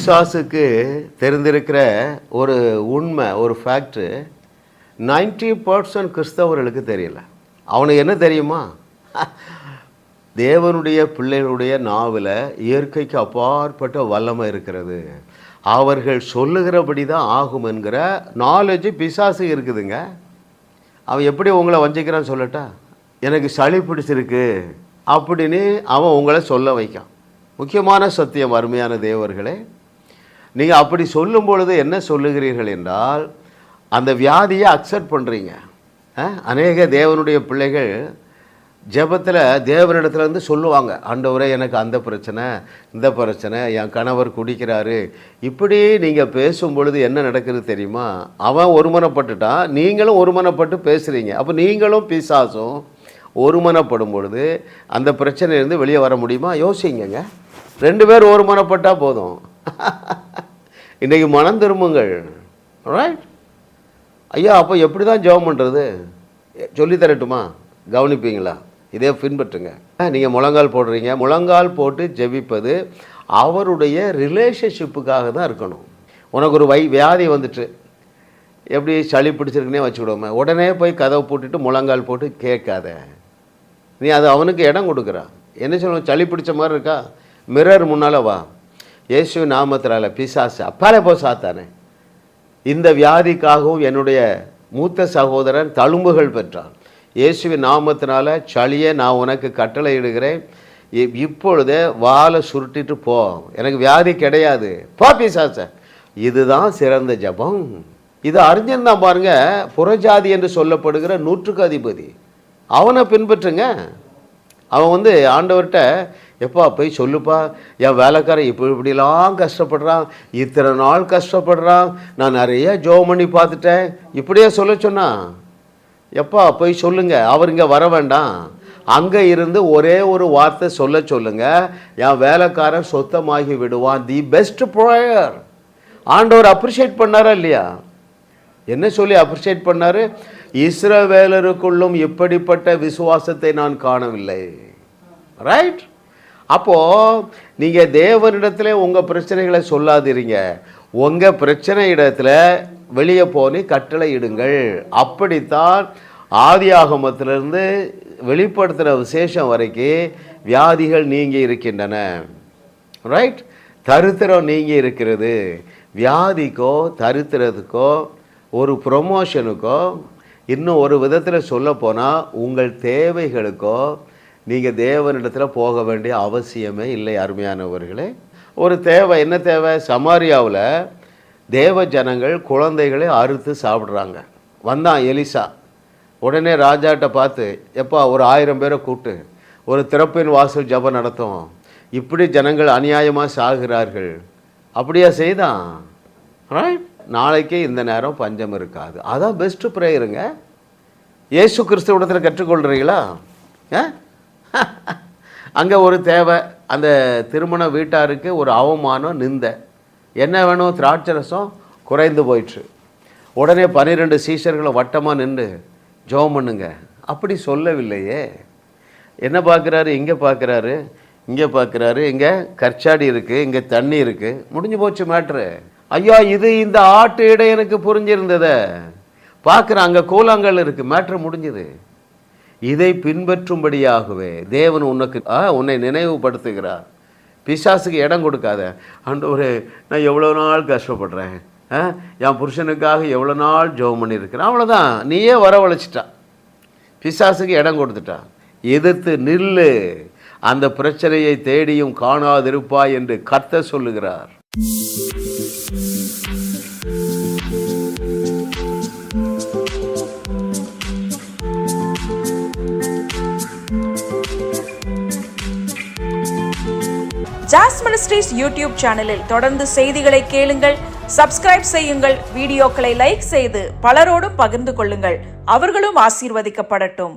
பிசாசுக்கு தெரிந்திருக்கிற ஒரு உண்மை, ஒரு ஃபேக்ட்ரு, 90% கிறிஸ்தவர்களுக்கு தெரியல. அவனுக்கு என்ன தெரியுமா? தேவனுடைய பிள்ளைகளுடைய நாவில் இயற்கைக்கு அப்பாற்பட்ட வல்லமை இருக்கிறது, அவர்கள் சொல்லுகிறபடி தான் ஆகும் என்கிற நாலேஜ் பிசாசு இருக்குதுங்க. அவன் எப்படி உங்களை வஞ்சிக்கிறான்னு சொல்லட்டா? எனக்கு சளி பிடிச்சிருக்கு அப்படின்னு அவன் உங்களை சொல்ல வைக்கான். முக்கியமான சத்தியம் அருமையான தேவர்களே, நீங்கள் அப்படி சொல்லும் பொழுது என்ன சொல்லுகிறீர்கள் என்றால், அந்த வியாதியை அக்செப்ட் பண்ணுறீங்க. அநேக தேவனுடைய பிள்ளைகள் ஜெபத்தில் தேவனிடத்துலேருந்து சொல்லுவாங்க, ஆண்டவரே எனக்கு அந்த பிரச்சனை, இந்த பிரச்சனை, என் கணவர் குடிக்கிறாரு. இப்படி நீங்கள் பேசும் பொழுது என்ன நடக்குது தெரியுமா? அவன் ஒருமனப்பட்டுட்டான், நீங்களும் ஒருமனப்பட்டு பேசுகிறீங்க. அப்போ நீங்களும் பிசாசும் ஒருமனப்படும் பொழுது அந்த பிரச்சனையிலேருந்து வெளியே வர முடியுமா? யோசிங்கங்க. 2 பேர் ஒருமனப்பட்டால் போதும். இன்றைக்கி மனம் திரும்புங்கள். ரைட் ஐயா, அப்போ எப்படி தான் ஜெபம் பண்ணுறது சொல்லி தரட்டுமா? கவனிப்பீங்களா? இதே பின்பற்றுங்க. நீங்கள் முழங்கால் போடுறீங்க, முழங்கால் போட்டு ஜெபிப்பது அவருடைய ரிலேஷன்ஷிப்புக்காக தான் இருக்கணும். உனக்கு ஒரு வியாதி வந்துட்டு, எப்படி சளி பிடிச்சிருக்குன்னே வச்சுக்கிடுவோமே, உடனே போய் கதவை போட்டுட்டு முழங்கால் போட்டு கேட்காத. நீ அது அவனுக்கு இடம் கொடுக்குறா. என்ன சொல்லணும்? சளி பிடிச்ச மாதிரி இருக்கா, மிரர் முன்னால் வா, இயேசு நாமத்தினால பிசாசு அப்பாலே போ சாத்தானே, இந்த வியாதிக்காகவும் என்னுடைய மூத்த சகோதரன் தழும்புகள் பெற்றான், இயேசுவின் நாமத்தினால சளியை நான் உனக்கு கட்டளை இடுகிறேன், இப்பொழுதே வாழை சுருட்டிட்டு போ, எனக்கு வியாதி கிடையாது, போ பிசாச. இதுதான் சிறந்த ஜபம். இது அறிஞன்தான் பாருங்க, புறஜாதி என்று சொல்லப்படுகிற 100க்கு அதிபதி. அவனை பின்பற்றுங்க. அவன் ஆண்டவர்கிட்ட, எப்பா போய் சொல்லுப்பா, என் வேலைக்காரன் இப்படிலாம் கஷ்டப்படுறான், இத்தனை நாள் கஷ்டப்படுறான், நான் நிறைய ஜெபம் பண்ணி பார்த்துட்டேன், இப்படியே சொல்ல சொன்னான். எப்பா போய் சொல்லுங்க, அவர் இங்கே வர வேண்டாம், அங்கே இருந்து ஒரே ஒரு வார்த்தை சொல்லுங்க, என் வேலைக்காரன் சொத்தமாகி விடுவான். The best prayer. ஆண்டவர் அப்ரிஷியேட் பண்ணாரா இல்லையா? என்ன சொல்லி அப்ரிஷியேட் பண்ணார்? இஸ்ரவேலருக்குள்ளும் இப்படிப்பட்ட விசுவாசத்தை நான் காணவில்லை. ரைட்? அப்போது நீங்கள் தேவனிடத்தில் உங்கள் பிரச்சனைகளை சொல்லாதீங்க, உங்கள் பிரச்சனை இடத்துல வெளியே போனி கட்டளை இடுங்கள். அப்படித்தான் ஆதியாகமத்திலிருந்து வெளிப்படுத்துகிற விசேஷம் வரைக்கும் வியாதிகள் நீங்கி இருக்கின்றன. ரைட்? தரித்திரம் நீங்கி இருக்கிறது. வியாதிக்கோ தரித்திரத்துக்கோ ஒரு ப்ரொமோஷனுக்கோ, இன்னும் ஒரு விதத்தில் சொல்ல போனால் உங்கள் தேவைகளுக்கோ நீங்கள் தேவனிடத்தில் போக வேண்டிய அவசியமே இல்லை. அருமையானவர்களே, ஒரு தேவை, என்ன தேவை? சமாரியாவில் தேவ ஜனங்கள் குழந்தைகளை அறுத்து சாப்பிட்றாங்க. வந்தான் எலிசா, உடனே ராஜாட்ட பார்த்து, எப்பா ஒரு 1000 பேரை கூப்பிட்டு ஒரு திறப்பின் வாசல் ஜபம் நடத்தும், இப்படி ஜனங்கள் அநியாயமாக சாகிறார்கள். அப்படியா செய்தான்? ரைட்? நாளைக்கே இந்த நேரம் பஞ்சம் இருக்காது. அதான் பெஸ்ட்டு ப்ரேயருங்க. இயேசு கிறிஸ்துவிடத்தில் கற்றுக்கொள்கிறீங்களா? அங்கே ஒரு தேவை, அந்த திருமண வீட்டாருக்கு ஒரு அவமானம், நிந்தை. என்ன வேணும்? திராட்சரசம் குறைந்து போயிடுச்சு. உடனே 12 சீஷர்களை வட்டமாக நின்று ஜெபம் பண்ணுங்க. அப்படி சொல்லவில்லையே. என்ன பார்க்குறாரு? இங்கே பார்க்குறாரு, இங்கே பார்க்குறாரு, இங்கே கற்சாடி இருக்குது, இங்கே தண்ணி இருக்குது, முடிஞ்சு போச்சு மேட்ரு. ஐயா, இது இந்த ஆட்டு இடையனுக்கு புரிஞ்சிருந்ததை பார்க்குறேன், அங்கே கூழாங்கல் இருக்குது, மேட்ரு முடிஞ்சுது. இதை பின்பற்றும்படியாகவே தேவன் உன்னை நினைவுபடுத்துகிறார். பிசாசுக்கு இடம் கொடுக்காத. ஆண்டவரே, நான் எவ்வளோ நாள் கஷ்டப்படுறேன், என் புருஷனுக்காக எவ்வளோ நாள் ஜெபம் பண்ணியிருக்கிறேன், அவ்வளோதான், நீயே வரவழைச்சிட்டா, பிசாசுக்கு இடம் கொடுத்துட்டா. எதிர்த்து நில்லு, அந்த பிரச்சனையை தேடியும் காணாதிருப்பாய் என்று கர்த்தர் சொல்லுகிறார். ஜாஸ் மினிஸ்ட்ரீஸ் யூடியூப் சேனலில் தொடர்ந்து செய்திகளை கேளுங்கள், சப்ஸ்கிரைப் செய்யுங்கள், வீடியோக்களை லைக் செய்து பலரோடும் பகிர்ந்து கொள்ளுங்கள். அவர்களும் ஆசீர்வதிக்கப்படட்டும்.